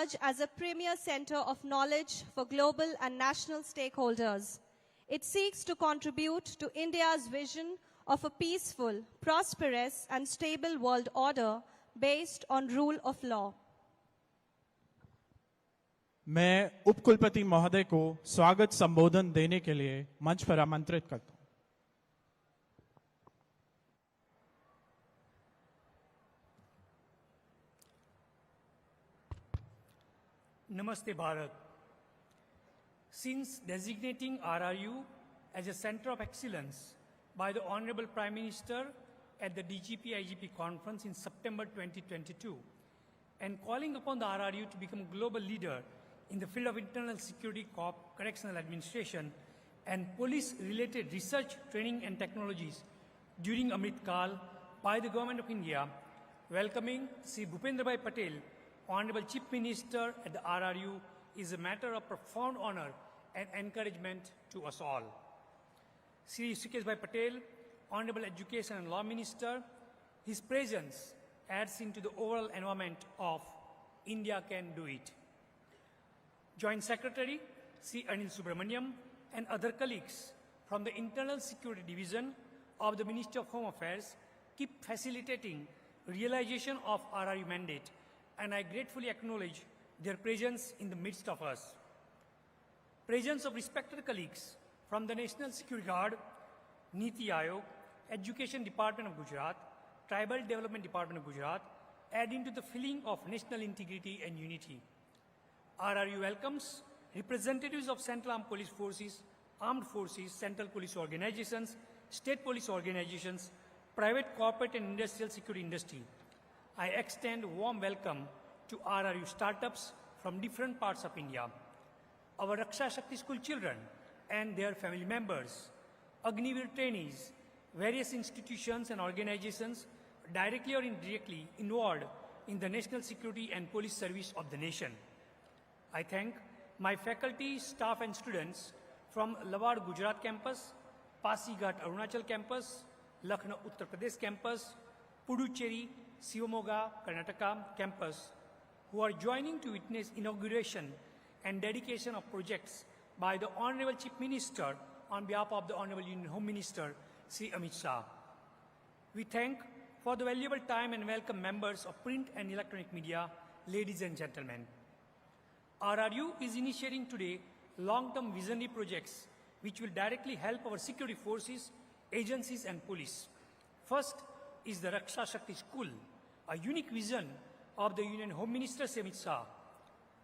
emerge as a premier center of knowledge for global and national stakeholders. It seeks to contribute to India's vision of a peaceful, prosperous, and stable world order based on rule of law. मैं उपकुलपति महोदय को स्वागत संबोधन देने के लिए मंच पर आमंत्रित करता हूं। Namaste Bharat. Since designating RRU as a center of excellence by the Honorable Prime Minister at the DGP-IGP conference in September 2022 and calling upon the RRU to become a global leader in the field of internal security, correctional administration and police-related research, training and technologies during Amrit Kal by the Government of India, welcoming Sri Bhupendra Bhai Patel, Honorable Chief Minister at the RRU, is a matter of profound honor and encouragement to us all. Sri Hrishikesh Bhai Patel, Honorable Education and Law Minister, his presence adds into the overall environment of India can do it. Joint Secretary Sri Anil Subramaniam and other colleagues from the Internal Security Division of the Ministry of Home Affairs keep facilitating realization of RRU mandate, and I gratefully acknowledge their presence in the midst of us. Presence of respected colleagues from the National Security Guard, Niti Aayog, Education Department of Gujarat, Tribal Development Department of Gujarat, adding to the feeling of national integrity and unity. RRU welcomes representatives of Central Armed Police Forces, Armed Forces, Central Police Organizations, State Police Organizations, private, corporate and industrial security industry. I extend a warm welcome to RRU startups from different parts of India, our Raksha Shakti school children and their family members, Agniveer trainees, various institutions and organizations directly or indirectly involved in the national security and police service of the nation. I thank my faculty, staff and students from Lawar Gujarat campus, Pasighat Arunachal campus, Lucknow Uttar Pradesh campus, Puducherry Shivamogga Karnataka campus, who are joining to witness inauguration and dedication of projects by the Honorable Chief Minister on behalf of the Honorable Union Home Minister, Sri Amit Shah. We thank for the valuable time and welcome members of print and electronic media, ladies and gentlemen. RRU is initiating today long-term visionary projects which will directly help our security forces, agencies and police. First is the Raksha Shakti School, a unique vision of the Union Home Minister Amit Shah.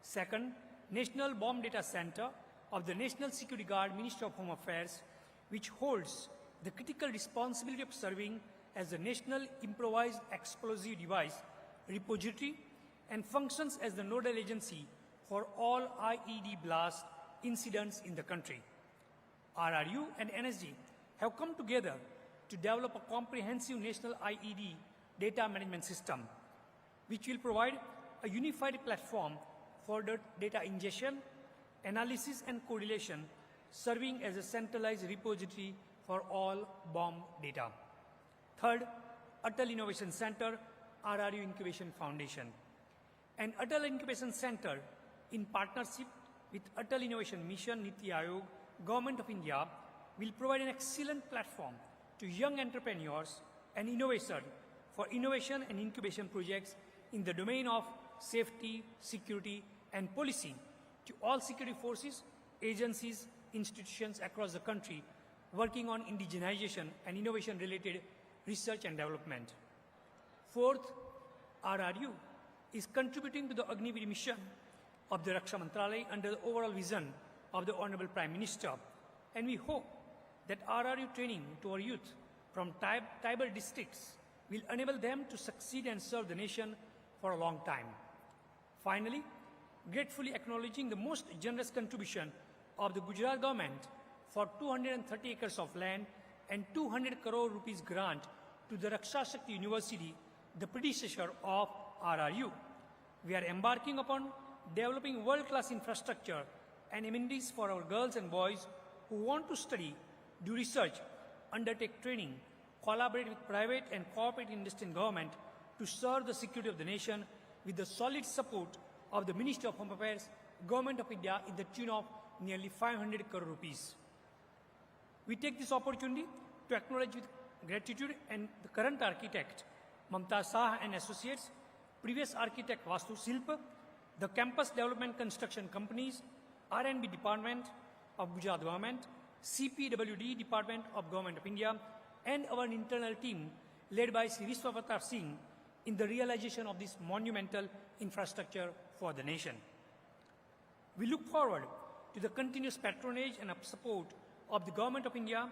Second, National Bomb Data Center of the National Security Guard, Ministry of Home Affairs, which holds the critical responsibility of serving as the National Improvised Explosive Device Repository and functions as the nodal agency for all IED blast incidents in the country. RRU and NSG have come together to develop a comprehensive national IED data management system, which will provide a unified platform for the data ingestion, analysis and correlation, serving as a centralized repository for all bomb data. Third, Atal Innovation Center, RRU Incubation Foundation. An Atal Incubation Center in partnership with Atal Innovation Mission, Niti Aayog, Government of India, will provide an excellent platform to young entrepreneurs and innovators for innovation and incubation projects in the domain of safety, security, and policy to all security forces, agencies, institutions across the country working on indigenization and innovation-related research and development. Fourth, RRU is contributing to the Agniveer mission of the Raksha Mantralaya under the overall vision of the Honorable Prime Minister, and we hope that RRU training to our youth from tribal districts will enable them to succeed and serve the nation for a long time. Finally, gratefully acknowledging the most generous contribution of the Gujarat government for 230 acres of land and 200 crore rupees grant to the Raksha Shakti University, the predecessor of RRU. We are embarking upon developing world-class infrastructure and amenities for our girls and boys who want to study, do research, undertake training, collaborate with private and corporate industry and government to serve the security of the nation with the solid support of the Ministry of Home Affairs, Government of India, in the tune of nearly 500 crore rupees. We take this opportunity to acknowledge with gratitude and the current architect, Mamta Shah and Associates, previous architect Vastu Silp, the campus development construction companies, R&B Department of Gujarat Government, CPWD Department of Government of India, and our internal team led by Sri Vishwavatar Singh in the realization of this monumental infrastructure for the nation. We look forward to the continuous patronage and support of the Government of India,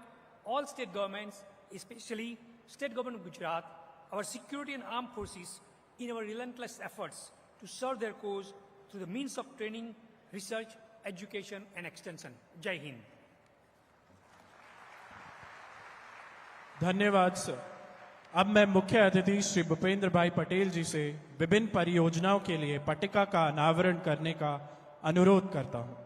all state governments, especially State Government of Gujarat, our security and armed forces in our relentless efforts to serve their cause through the means of training, research, education and extension. Jai Hind. धन्यवाद sir. अब मैं मुख्य अतिथि श्री भूपेंद्र भाई पटेल जी से विभिन्न परियोजनाओं के लिए पट्टिका का अनावरण करने का अनुरोध करता हूं।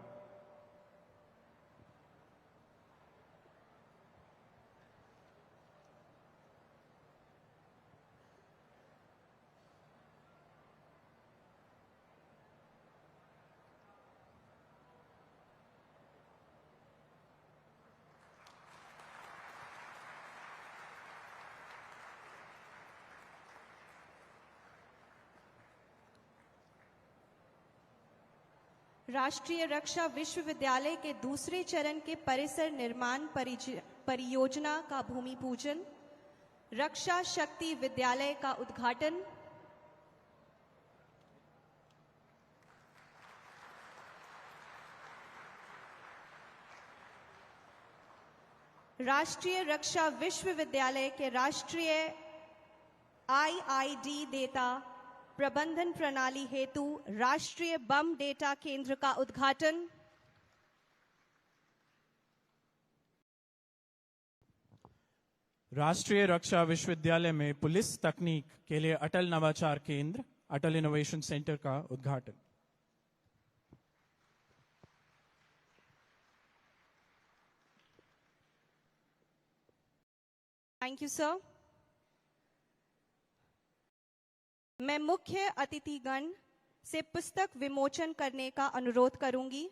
राष्ट्रीय रक्षा विश्वविद्यालय के दूसरे चरण के परिसर निर्माण परियोजना का भूमि पूजन, रक्षा शक्ति विद्यालय का उद्घाटन, राष्ट्रीय रक्षा विश्वविद्यालय के राष्ट्रीय IID डेटा प्रबंधन प्रणाली हेतु राष्ट्रीय बम डेटा केंद्र का उद्घाटन, राष्ट्रीय रक्षा विश्वविद्यालय में पुलिस तकनीक के लिए अटल नवाचार केंद्र, अटल इनोवेशन सेंटर का उद्घाटन। Thank you sir. मैं मुख्य अतिथिगण से पुस्तक विमोचन करने का अनुरोध करूंगी।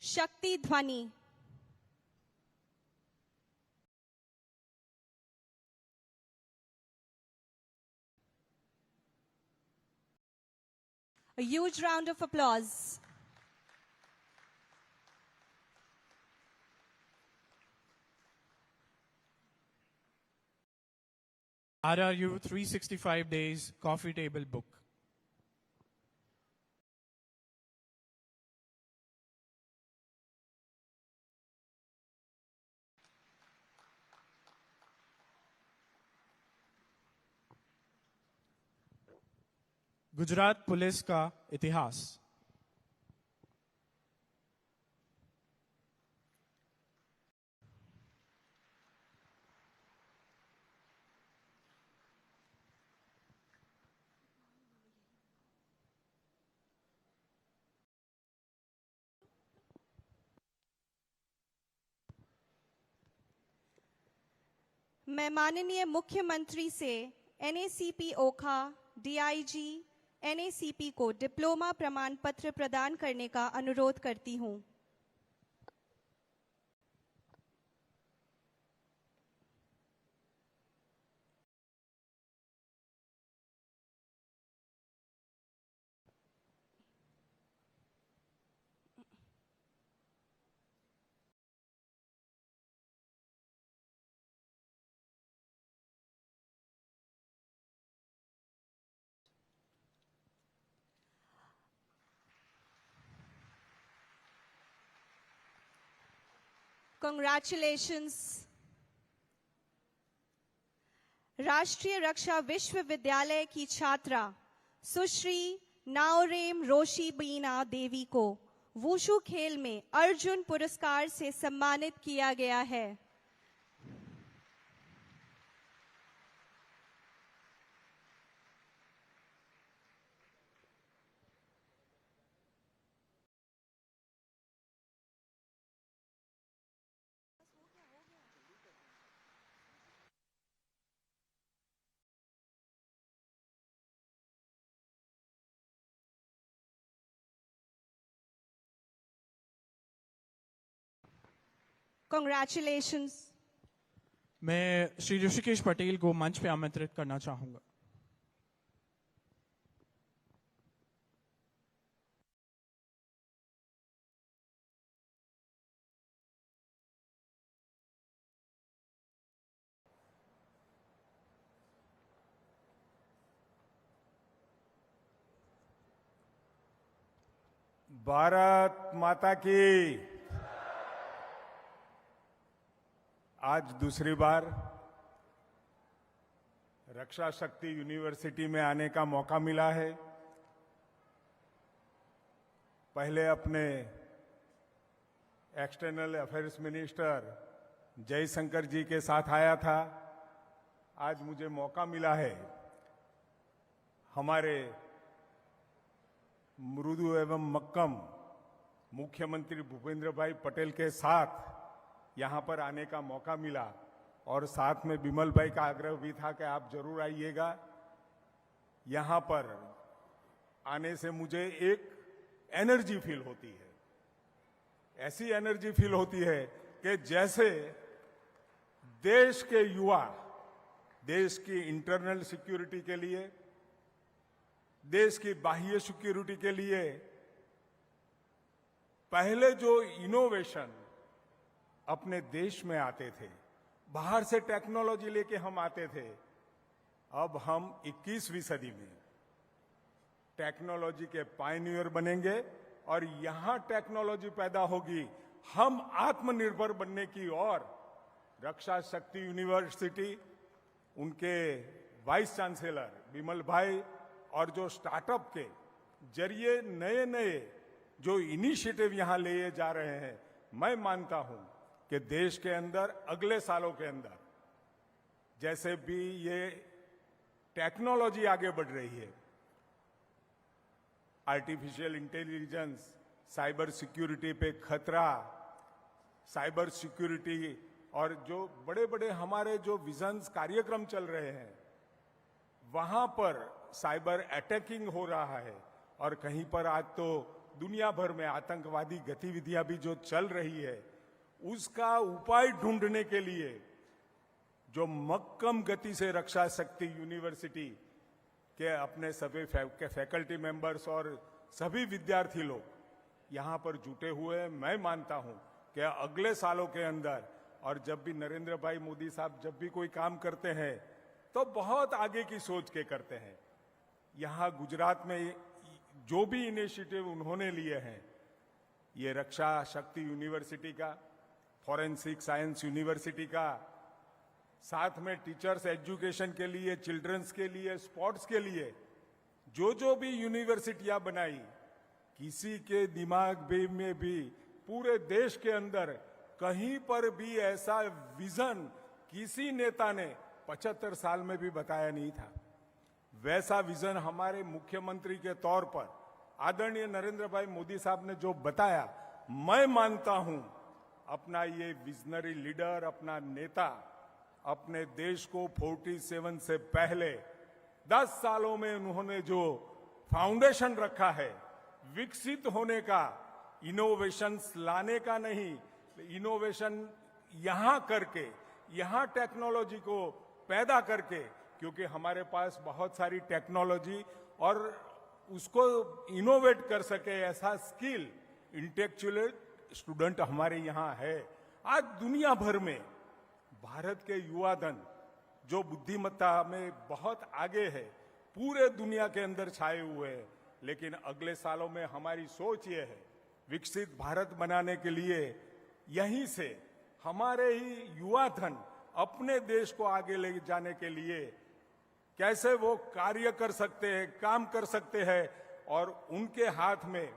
शक्ति ध्वनि। A huge round of applause. RRU 365 Days Coffee Table Book. Gujarat police का इतिहास। मैं माननीय मुख्यमंत्री से NACP ओखा DIG NACP को डिप्लोमा प्रमाण पत्र प्रदान करने का अनुरोध करती हूं। Congratulations. राष्ट्रीय रक्षा विश्वविद्यालय की छात्रा सुश्री नाओरेम रोशी बीना देवी को वुशु खेल में अर्जुन पुरस्कार से सम्मानित किया गया है। Congratulations. मैं श्री ऋषिकेश पटेल को मंच पे आमंत्रित करना चाहूंगा। भारत माता की आज दूसरी बार रक्षा शक्ति यूनिवर्सिटी में आने का मौका मिला है। पहले अपने एक्सटर्नल अफेयर्स मिनिस्टर जयशंकर जी के साथ आया था। आज मुझे मौका मिला है हमारे मृदु एवं मक्कम मुख्यमंत्री भूपेंद्र भाई पटेल के साथ यहां पर आने का मौका मिला और साथ में बिमल भाई का आग्रह भी था कि आप जरूर आइएगा। यहां पर आने से मुझे एक एनर्जी फील होती है, ऐसी एनर्जी फील होती है कि जैसे देश के युवा देश की इंटरनल सिक्योरिटी के लिए, देश की बाह्य सिक्योरिटी के लिए पहले जो इनोवेशन अपने देश में आते थे, बाहर से टेक्नोलॉजी लेके हम आते थे, अब हम 21वीं सदी में टेक्नोलॉजी के पायनियर बनेंगे और यहां टेक्नोलॉजी पैदा होगी। हम आत्मनिर्भर बनने की ओर रक्षा शक्ति यूनिवर्सिटी, उनके वाइस चांसलर बिमल भाई और जो स्टार्टअप के जरिए नए नए जो इनिशिएटिव यहां लिए जा रहे हैं, मैं मानता हूं कि देश के अंदर अगले सालों के अंदर जैसे भी ये टेक्नोलॉजी आगे बढ़ रही है, आर्टिफिशियल इंटेलिजेंस, साइबर सिक्योरिटी पे खतरा, साइबर सिक्योरिटी और जो बड़े बड़े हमारे जो विजन्स कार्यक्रम चल रहे हैं, वहां पर साइबर अटैकिंग हो रहा है और कहीं पर आज तो दुनिया भर में आतंकवादी गतिविधियां भी जो चल रही है, उसका उपाय ढूंढने के लिए जो मक्कम गति से रक्षा शक्ति यूनिवर्सिटी के अपने सभी फैकल्टी मेंबर्स और सभी विद्यार्थी लोग यहां पर जुटे हुए हैं, मैं मानता हूं कि अगले सालों के अंदर, और जब भी नरेंद्र भाई मोदी साहब जब भी कोई काम करते हैं तो बहुत आगे की सोच के करते हैं। यहां गुजरात में जो भी इनिशिएटिव उन्होंने लिए हैं, ये रक्षा शक्ति यूनिवर्सिटी का, फॉरेंसिक साइंस यूनिवर्सिटी का, साथ में टीचर्स एजुकेशन के लिए, चिल्ड्रंस के लिए, स्पोर्ट्स के लिए जो भी यूनिवर्सिटियां बनाई, किसी के दिमाग में भी पूरे देश के अंदर कहीं पर भी ऐसा विजन किसी नेता ने 75 साल में भी बताया नहीं था। वैसा विजन हमारे मुख्यमंत्री के तौर पर आदरणीय नरेंद्र भाई मोदी साहब ने जो बताया, मैं मानता हूं अपना ये विजनरी लीडर, अपना नेता अपने देश को 47 से पहले 10 सालों में उन्होंने जो फाउंडेशन रखा है विकसित होने का, इनोवेशंस लाने का नहीं, इनोवेशन यहां करके, यहां टेक्नोलॉजी को पैदा करके, क्योंकि हमारे पास बहुत सारी टेक्नोलॉजी और उसको इनोवेट कर सके ऐसा स्किल, इंटेलेक्चुअल स्टूडेंट हमारे यहां है। आज दुनिया भर में भारत के युवा धन जो बुद्धिमत्ता में बहुत आगे है, पूरे दुनिया के अंदर छाए हुए हैं, लेकिन अगले सालों में हमारी सोच ये है विकसित भारत बनाने के लिए यहीं से हमारे ही युवा धन अपने देश को आगे ले जाने के लिए कैसे वो कार्य कर सकते हैं, काम कर सकते हैं, और उनके हाथ में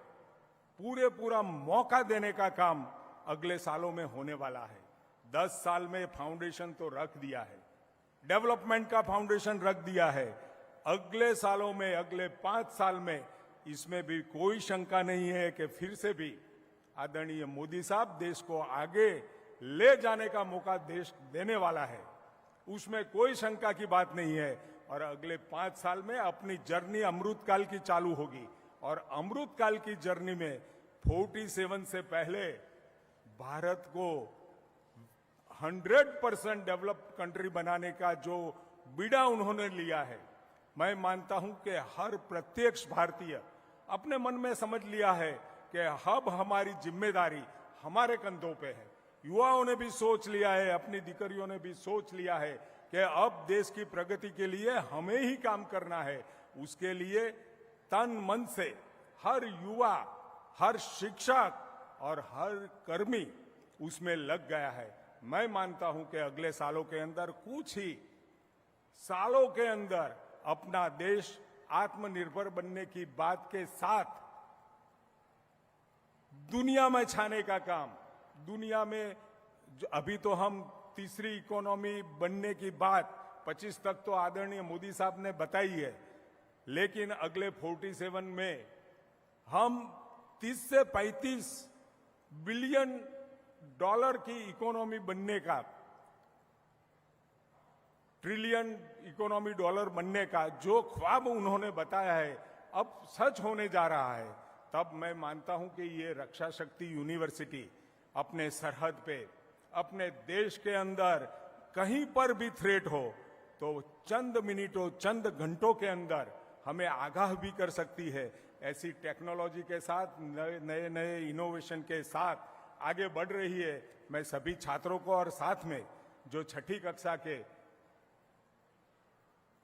पूरा मौका देने का काम अगले सालों में होने वाला है। 10 साल में फाउंडेशन तो रख दिया है, डेवलपमेंट का फाउंडेशन रख दिया है। अगले सालों में, अगले 5 साल में इसमें भी कोई शंका नहीं है कि फिर से भी आदरणीय मोदी साहब देश को आगे ले जाने का मौका देश देने वाला है, उसमें कोई शंका की बात नहीं है। और अगले 5 साल में अपनी जर्नी अमृतकाल की चालू होगी, और अमृतकाल की जर्नी में 47 से पहले भारत को 100% डेवलप्ड कंट्री बनाने का जो बीड़ा उन्होंने लिया है, मैं मानता हूं कि हर प्रत्यक्ष भारतीय अपने मन में समझ लिया है कि अब हमारी जिम्मेदारी हमारे कंधों पे है। युवाओं ने भी सोच लिया है, अपनी दीकरियों ने भी सोच लिया है कि अब देश की प्रगति के लिए हमें ही काम करना है। उसके लिए तन मन से हर युवा, हर शिक्षक और हर कर्मी उसमें लग गया है। मैं मानता हूं कि अगले सालों के अंदर, कुछ ही सालों के अंदर अपना देश आत्मनिर्भर बनने की बात के साथ दुनिया में छाने का काम, दुनिया में अभी तो हम तीसरी इकोनॉमी बनने की बात 25 तक तो आदरणीय मोदी साहब ने बताई है, लेकिन अगले 47 में हम 30 से 35 बिलियन डॉलर की इकोनॉमी बनने का, ट्रिलियन इकोनॉमी डॉलर बनने का जो ख्वाब उन्होंने बताया है अब सच होने जा रहा है। तब मैं मानता हूं कि ये रक्षा शक्ति यूनिवर्सिटी अपने सरहद पे, अपने देश के अंदर कहीं पर भी थ्रेट हो तो चंद मिनटों, चंद घंटों के अंदर हमें आगाह भी कर सकती है। ऐसी टेक्नोलॉजी के साथ, नए नए इनोवेशन के साथ आगे बढ़ रही है। मैं सभी छात्रों को और साथ में जो छठी कक्षा के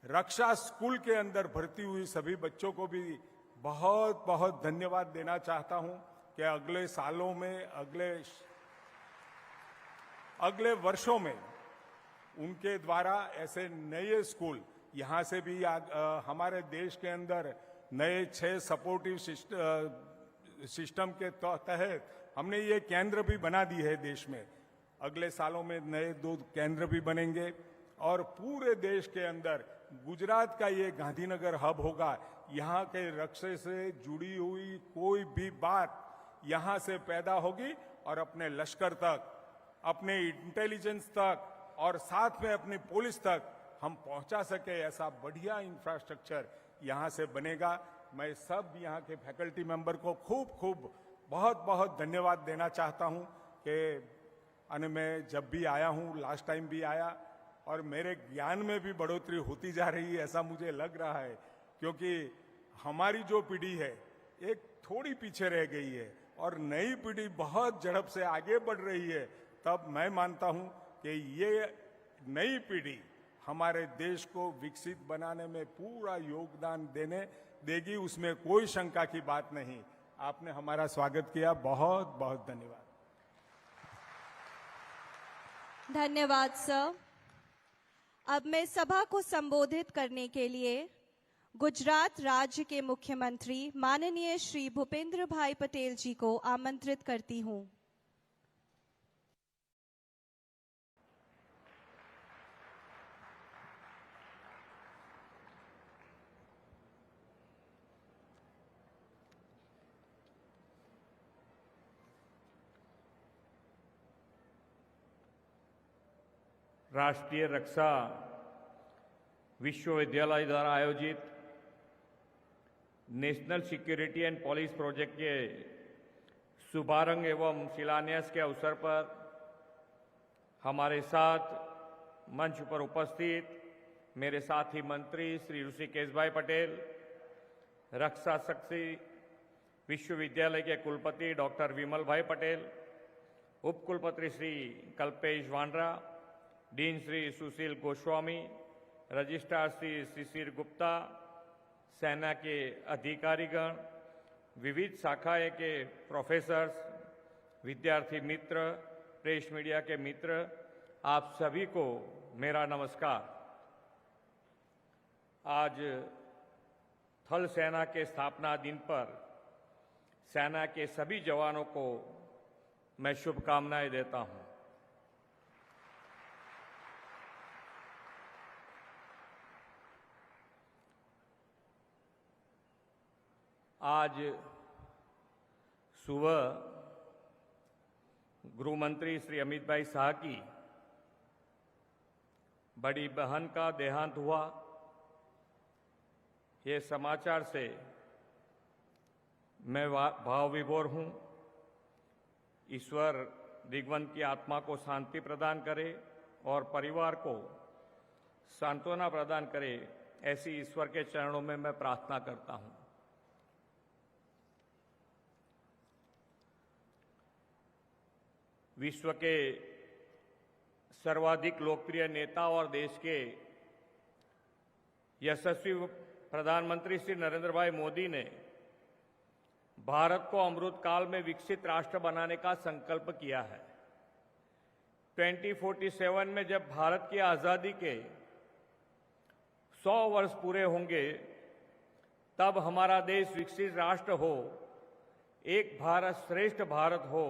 रक्षा स्कूल के अंदर भर्ती हुई सभी बच्चों को भी बहुत बहुत धन्यवाद देना चाहता हूं कि अगले सालों में, अगले वर्षों में उनके द्वारा ऐसे नए स्कूल यहां से भी हमारे देश के अंदर नए 6 सपोर्टिव सिस्टम के तहत हमने ये केंद्र भी बना दी है देश में। अगले सालों में नए 2 केंद्र भी बनेंगे और पूरे देश के अंदर गुजरात का ये गांधीनगर हब होगा। यहाँ के रक्षा से जुड़ी हुई कोई भी बात यहाँ से पैदा होगी और अपने लश्कर तक, अपने इंटेलिजेंस तक और साथ में अपनी पुलिस तक हम पहुंचा सके, ऐसा बढ़िया इंफ्रास्ट्रक्चर यहाँ से बनेगा। मैं सब यहाँ के फैकल्टी मेंबर को खूब बहुत बहुत धन्यवाद देना चाहता हूँ कि मैं जब भी आया हूँ, लास्ट टाइम भी आया, और मेरे ज्ञान में भी बढ़ोतरी होती जा रही है ऐसा मुझे लग रहा है, क्योंकि हमारी जो पीढ़ी है एक थोड़ी पीछे रह गई है और नई पीढ़ी बहुत झड़प से आगे बढ़ रही है। तब मैं मानता हूं कि ये नई पीढ़ी हमारे देश को विकसित बनाने में पूरा योगदान देगी, उसमें कोई शंका की बात नहीं। आपने हमारा स्वागत किया, बहुत बहुत धन्यवाद। धन्यवाद सर। अब मैं सभा को संबोधित करने के लिए गुजरात राज्य के मुख्यमंत्री माननीय श्री भूपेंद्र भाई पटेल जी को आमंत्रित करती हूं। राष्ट्रीय रक्षा विश्वविद्यालय द्वारा आयोजित national security and police project के शुभारंभ एवं शिलान्यास के अवसर पर हमारे साथ मंच पर उपस्थित मेरे साथी मंत्री श्री ऋषिकेश भाई पटेल, रक्षा शक्ति विश्वविद्यालय के कुलपति डॉक्टर विमल भाई पटेल, उपकुलपति श्री कल्पेश वांड्रा, डीन श्री सुशील गोस्वामी, रजिस्ट्रार श्री शिशिर गुप्ता, सेना के अधिकारीगण, विविध शाखाएं के प्रोफेसर्स, विद्यार्थी मित्र, प्रेस मीडिया के मित्र, आप सभी को मेरा नमस्कार। आज थल सेना के स्थापना दिन पर सेना के सभी जवानों को मैं शुभकामनाएं देता हूं। आज सुबह गृह मंत्री श्री अमित भाई शाह की बड़ी बहन का देहांत हुआ। ये समाचार से मैं भाव विभोर हूं। ईश्वर दिग्वंत की आत्मा को शांति प्रदान करे और परिवार को सांत्वना प्रदान करे, ऐसी ईश्वर के चरणों में मैं प्रार्थना करता हूं। विश्व के सर्वाधिक लोकप्रिय नेता और देश के यशस्वी प्रधानमंत्री श्री नरेंद्र भाई मोदी ने भारत को अमृत काल में विकसित राष्ट्र बनाने का संकल्प किया है। 2047 में जब भारत की आजादी के 100 वर्ष पूरे होंगे, तब हमारा देश विकसित राष्ट्र हो, एक भारत श्रेष्ठ भारत हो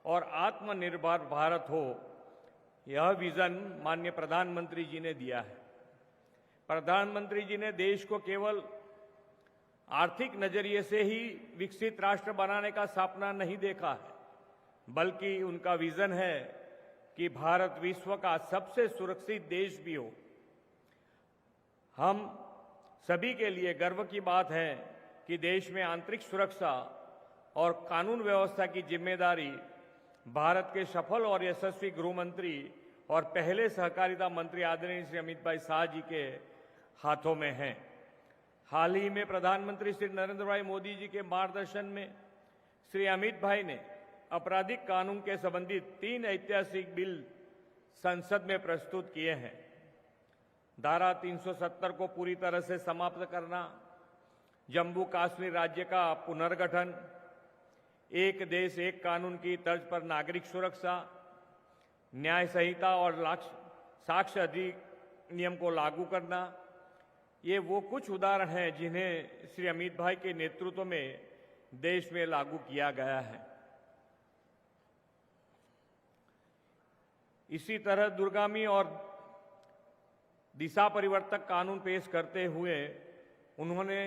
और आत्मनिर्भर भारत हो, यह विजन माननीय प्रधानमंत्री जी ने दिया है। प्रधानमंत्री जी ने देश को केवल आर्थिक नजरिए से ही विकसित राष्ट्र बनाने का सपना नहीं देखा है, बल्कि उनका विजन है कि भारत विश्व का सबसे सुरक्षित देश भी हो। हम सभी के लिए गर्व की बात है कि देश में आंतरिक सुरक्षा और कानून व्यवस्था की जिम्मेदारी भारत के सफल और यशस्वी गृह मंत्री और पहले सहकारिता मंत्री आदरणीय श्री अमित भाई शाह जी के हाथों में है। हाल ही में प्रधानमंत्री श्री नरेंद्र भाई मोदी जी के मार्गदर्शन में श्री अमित भाई ने आपराधिक कानून के संबंधित 3 ऐतिहासिक बिल संसद में प्रस्तुत किए हैं। धारा 370 को पूरी तरह से समाप्त करना, जम्मू कश्मीर राज्य का पुनर्गठन, एक देश एक कानून की तर्ज पर नागरिक सुरक्षा, न्याय संहिता और साक्ष्य अधिनियम को लागू करना, ये वो कुछ उदाहरण हैं जिन्हें श्री अमित भाई के नेतृत्व में देश में लागू किया गया है। इसी तरह दूरगामी और दिशा परिवर्तक कानून पेश करते हुए उन्होंने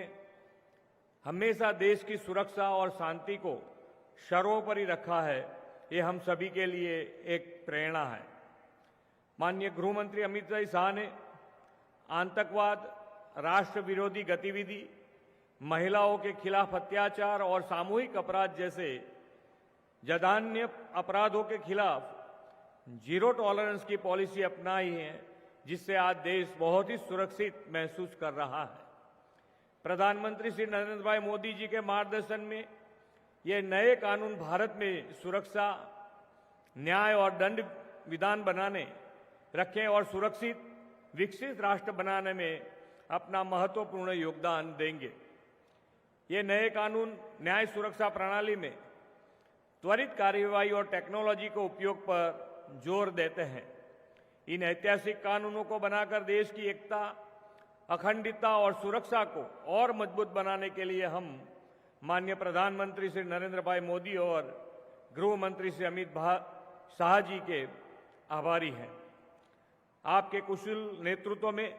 हमेशा देश की सुरक्षा और शांति को सर्वोपरि रखा है। ये हम सभी के लिए एक प्रेरणा है। माननीय गृह मंत्री अमित भाई शाह ने आतंकवाद, राष्ट्र विरोधी गतिविधि, महिलाओं के खिलाफ अत्याचार और सामूहिक अपराध जैसे जघन्य अपराधों के खिलाफ जीरो टॉलरेंस की पॉलिसी अपनाई है, जिससे आज देश बहुत ही सुरक्षित महसूस कर रहा है। प्रधानमंत्री श्री नरेंद्र भाई मोदी जी के मार्गदर्शन में ये नए कानून भारत में सुरक्षा, न्याय और दंड विधान बनाने रखें और सुरक्षित विकसित राष्ट्र बनाने में अपना महत्वपूर्ण योगदान देंगे। ये नए कानून न्याय सुरक्षा प्रणाली में त्वरित कार्यवाही और टेक्नोलॉजी के उपयोग पर जोर देते हैं। इन ऐतिहासिक कानूनों को बनाकर देश की एकता, अखंडता और सुरक्षा को और मजबूत बनाने के लिए हम माननीय प्रधानमंत्री श्री नरेंद्र भाई मोदी और गृह मंत्री श्री अमित शाह जी के आभारी हैं। आपके कुशल नेतृत्व में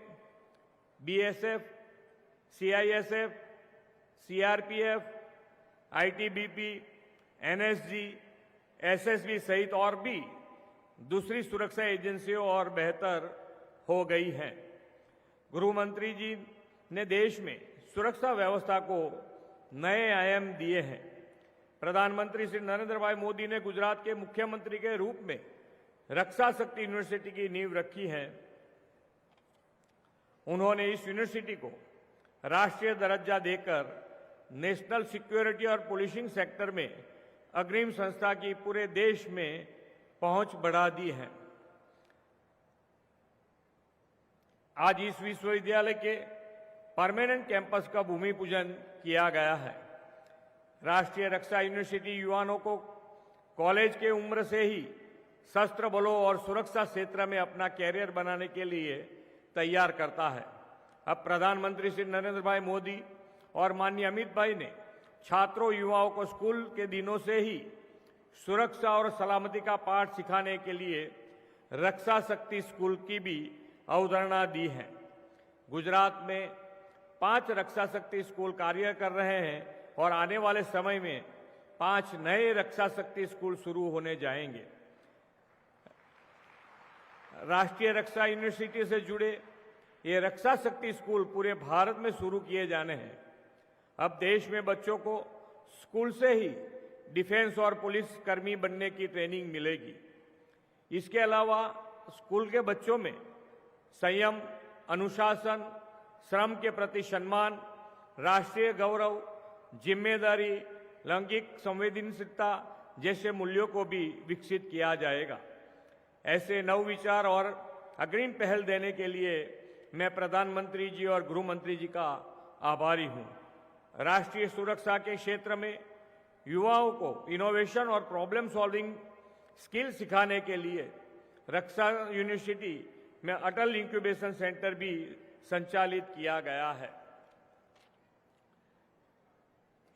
BSF, CISF, CRPF, ITBP, NSG, SSB सहित और भी दूसरी सुरक्षा एजेंसियों और बेहतर हो गई हैं। गृह मंत्री जी ने देश में सुरक्षा व्यवस्था को नए आयाम दिए हैं। प्रधानमंत्री श्री नरेंद्र भाई मोदी ने गुजरात के मुख्यमंत्री के रूप में रक्षा शक्ति यूनिवर्सिटी की नींव रखी है। उन्होंने इस यूनिवर्सिटी को राष्ट्रीय दर्जा देकर नेशनल सिक्योरिटी और पुलिसिंग सेक्टर में अग्रिम संस्था की पूरे देश में पहुंच बढ़ा दी है। आज इस विश्वविद्यालय के परमानेंट कैंपस का भूमि पूजन किया गया है। राष्ट्रीय रक्षा यूनिवर्सिटी युवाओं को कॉलेज के उम्र से ही शस्त्र बलों और सुरक्षा क्षेत्र में अपना कैरियर बनाने के लिए तैयार करता है। अब प्रधानमंत्री श्री नरेंद्र भाई मोदी और माननीय अमित भाई ने छात्रों युवाओं को स्कूल के दिनों से ही सुरक्षा और सलामती का पाठ सिखाने के लिए रक्षा शक्ति स्कूल की भी अवधारणा दी है। गुजरात में 5 रक्षा शक्ति स्कूल कार्य कर रहे हैं और आने वाले समय में 5 नए रक्षा शक्ति स्कूल शुरू होने जाएंगे। राष्ट्रीय रक्षा यूनिवर्सिटी से जुड़े ये रक्षा शक्ति स्कूल पूरे भारत में शुरू किए जाने हैं। अब देश में बच्चों को स्कूल से ही डिफेंस और पुलिस कर्मी बनने की ट्रेनिंग मिलेगी। इसके अलावा स्कूल के बच्चों में संयम, अनुशासन, श्रम के प्रति सम्मान, राष्ट्रीय गौरव, जिम्मेदारी, लैंगिक संवेदनशीलता जैसे मूल्यों को भी विकसित किया जाएगा। ऐसे नव विचार और अग्रिम पहल देने के लिए मैं प्रधानमंत्री जी और गृह मंत्री जी का आभारी हूं। राष्ट्रीय सुरक्षा के क्षेत्र में युवाओं को इनोवेशन और प्रॉब्लम सॉल्विंग स्किल सिखाने के लिए रक्षा यूनिवर्सिटी में अटल इंक्यूबेशन सेंटर भी संचालित किया गया है।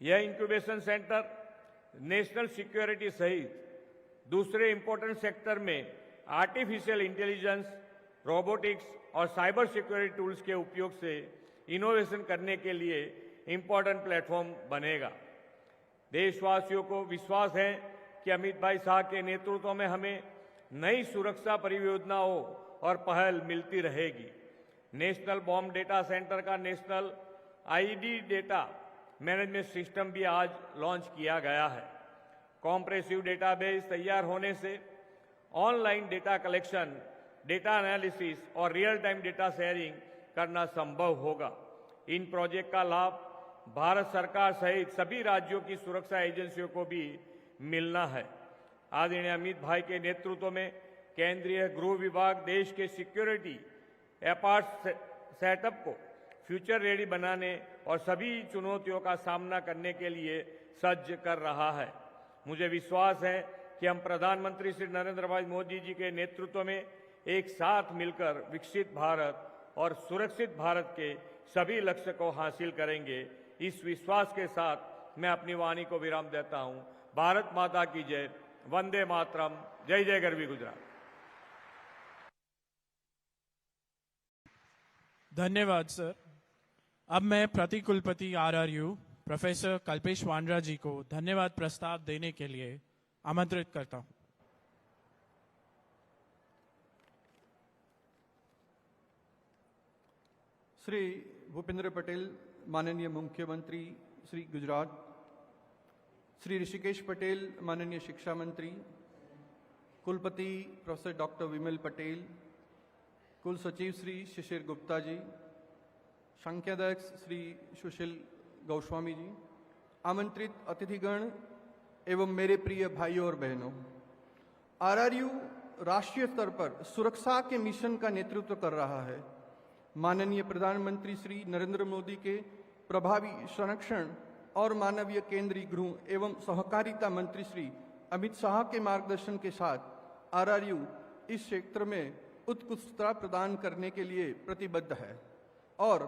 यह इंक्यूबेशन सेंटर नेशनल सिक्योरिटी सहित दूसरे इंपॉर्टेंट सेक्टर में आर्टिफिशियल इंटेलिजेंस, रोबोटिक्स और साइबर सिक्योरिटी टूल्स के उपयोग से इनोवेशन करने के लिए इंपॉर्टेंट प्लेटफॉर्म बनेगा। देशवासियों को विश्वास है कि अमित भाई शाह के नेतृत्व में हमें नई सुरक्षा परियोजनाओं और पहल मिलती रहेगी। नेशनल बॉम्ब डेटा सेंटर का national ID data management system भी आज लॉन्च किया गया है। कॉम्प्रेसिव डेटाबेस तैयार होने से online data collection, data analysis और रियल टाइम डेटा शेयरिंग करना संभव होगा। इन प्रोजेक्ट का लाभ भारत सरकार सहित सभी राज्यों की सुरक्षा एजेंसियों को भी मिलना है। आदरणीय अमित भाई के नेतृत्व में केंद्रीय गृह विभाग देश के सिक्योरिटी एपार्ट सेटअप को फ्यूचर रेडी बनाने और सभी चुनौतियों का सामना करने के लिए सज्ज कर रहा है। मुझे विश्वास है कि हम प्रधानमंत्री श्री नरेंद्र भाई मोदी जी के नेतृत्व में एक साथ मिलकर विकसित भारत और सुरक्षित भारत के सभी लक्ष्य को हासिल करेंगे। इस विश्वास के साथ मैं अपनी वाणी को विराम देता हूं। भारत माता की जय, वंदे मातरम, जय जय गरवी गुजरात। धन्यवाद सर। अब मैं प्रतिकुलपति आरआरयू प्रोफेसर कल्पेश वांड्रा जी को धन्यवाद प्रस्ताव देने के लिए आमंत्रित करता हूं। श्री भूपेंद्र पटेल माननीय मुख्यमंत्री श्री गुजरात, श्री ऋषिकेश पटेल माननीय शिक्षा मंत्री, कुलपति प्रोफेसर डॉक्टर विमल पटेल, कुल सचिव श्री शिशिर गुप्ता जी, संख्याध्यक्ष श्री सुशील गोस्वामी जी, आमंत्रित अतिथिगण एवं मेरे प्रिय भाइयों और बहनों, आरआरयू राष्ट्रीय स्तर पर सुरक्षा के मिशन का नेतृत्व कर रहा है। माननीय प्रधानमंत्री श्री नरेंद्र मोदी के प्रभावी संरक्षण और मानवीय केंद्रीय गृह एवं सहकारिता मंत्री श्री अमित शाह के मार्गदर्शन के साथ आरआरयू इस क्षेत्र में उत्कृष्टता प्रदान करने के लिए प्रतिबद्ध है और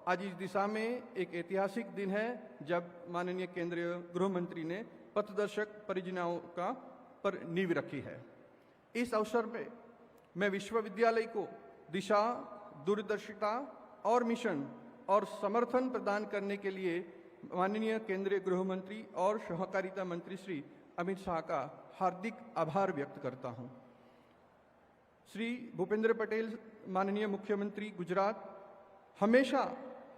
आज इस दिशा में एक ऐतिहासिक दिन है जब माननीय केंद्रीय गृह मंत्री ने पथदर्शक परियोजनाओं पर नींव रखी है। इस अवसर पे मैं विश्वविद्यालय को दिशा, दूरदर्शिता और मिशन और समर्थन प्रदान करने के लिए माननीय केंद्रीय गृह मंत्री और सहकारिता मंत्री श्री अमित शाह का हार्दिक आभार व्यक्त करता हूं। श्री भूपेंद्र पटेल माननीय मुख्यमंत्री गुजरात हमेशा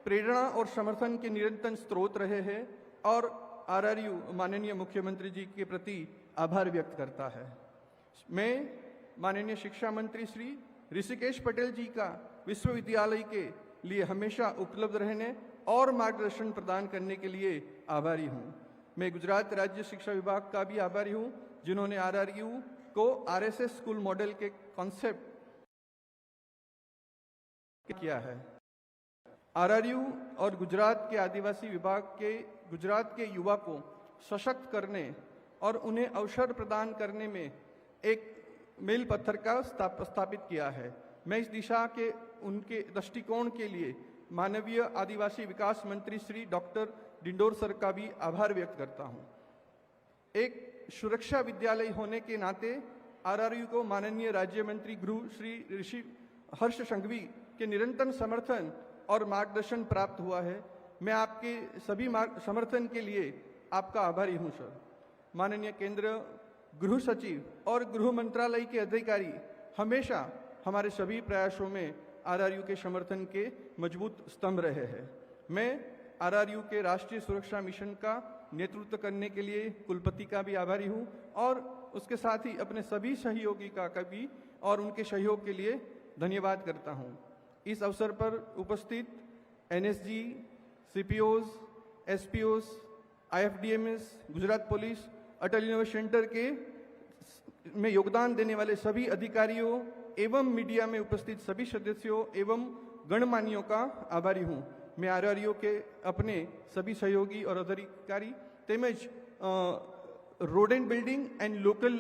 प्रेरणा और समर्थन के निरंतर स्रोत रहे हैं और आरआरयू माननीय मुख्यमंत्री जी के प्रति आभार व्यक्त करता है। मैं माननीय शिक्षा मंत्री श्री ऋषिकेश पटेल जी का विश्वविद्यालय के लिए हमेशा उपलब्ध रहने और मार्गदर्शन प्रदान करने के लिए आभारी हूं। मैं गुजरात राज्य शिक्षा विभाग का भी आभारी हूं जिन्होंने आरआरयू को आरएसएस स्कूल मॉडल के कॉन्सेप्ट किया है। आरआरयू और गुजरात के आदिवासी विभाग के गुजरात के युवा को सशक्त करने और उन्हें अवसर प्रदान करने में एक मील पत्थर का स्थापित किया है। मैं इस दिशा के उनके दृष्टिकोण के लिए मानवीय आदिवासी विकास मंत्री श्री डॉक्टर डिंडोर सर का भी आभार व्यक्त करता हूं। एक सुरक्षा विद्यालय होने के नाते आरआरयू को माननीय राज्य मंत्री गृह श्री ऋषि हर्ष संघवी के निरंतर समर्थन और मार्गदर्शन प्राप्त हुआ है। मैं आपके सभी समर्थन के लिए आपका आभारी हूं सर। माननीय केंद्र गृह सचिव और गृह मंत्रालय के अधिकारी हमेशा हमारे सभी प्रयासों में आरआरयू के समर्थन के मजबूत स्तंभ रहे हैं। मैं आरआरयू के राष्ट्रीय सुरक्षा मिशन का नेतृत्व करने के लिए कुलपति का भी आभारी हूं और उसके साथ ही अपने सभी सहयोगी का भी और उनके सहयोग के लिए धन्यवाद करता हूं। इस अवसर पर उपस्थित एनएसजी, सीपीओज, एसपीओज, आईएफडीएमएस, गुजरात पुलिस, अटल इनोवेशन सेंटर के में योगदान देने वाले सभी अधिकारियों एवं मीडिया में उपस्थित सभी सदस्यों एवं गणमान्यों का आभारी हूं। मैं आरआरयू के अपने सभी सहयोगी और अधिकारी तेमज road and building and local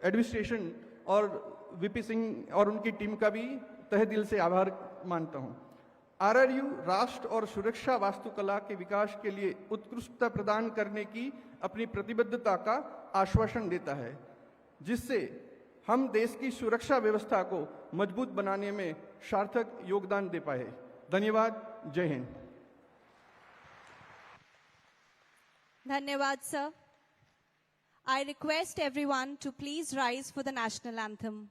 administration और वीपी सिंह और उनकी टीम का भी तहे दिल से आभार मानता हूं। आरआरयू राष्ट्र और सुरक्षा वास्तुकला के विकास के लिए उत्कृष्टता प्रदान करने की अपनी प्रतिबद्धता का आश्वासन देता है, जिससे हम देश की सुरक्षा व्यवस्था को मजबूत बनाने में सार्थक योगदान दे पाए। धन्यवाद। जय Hind. Dhanyawad, sir. I request everyone to please rise for the national anthem.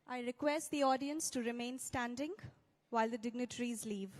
I request the audience to remain standing while the dignitaries leave.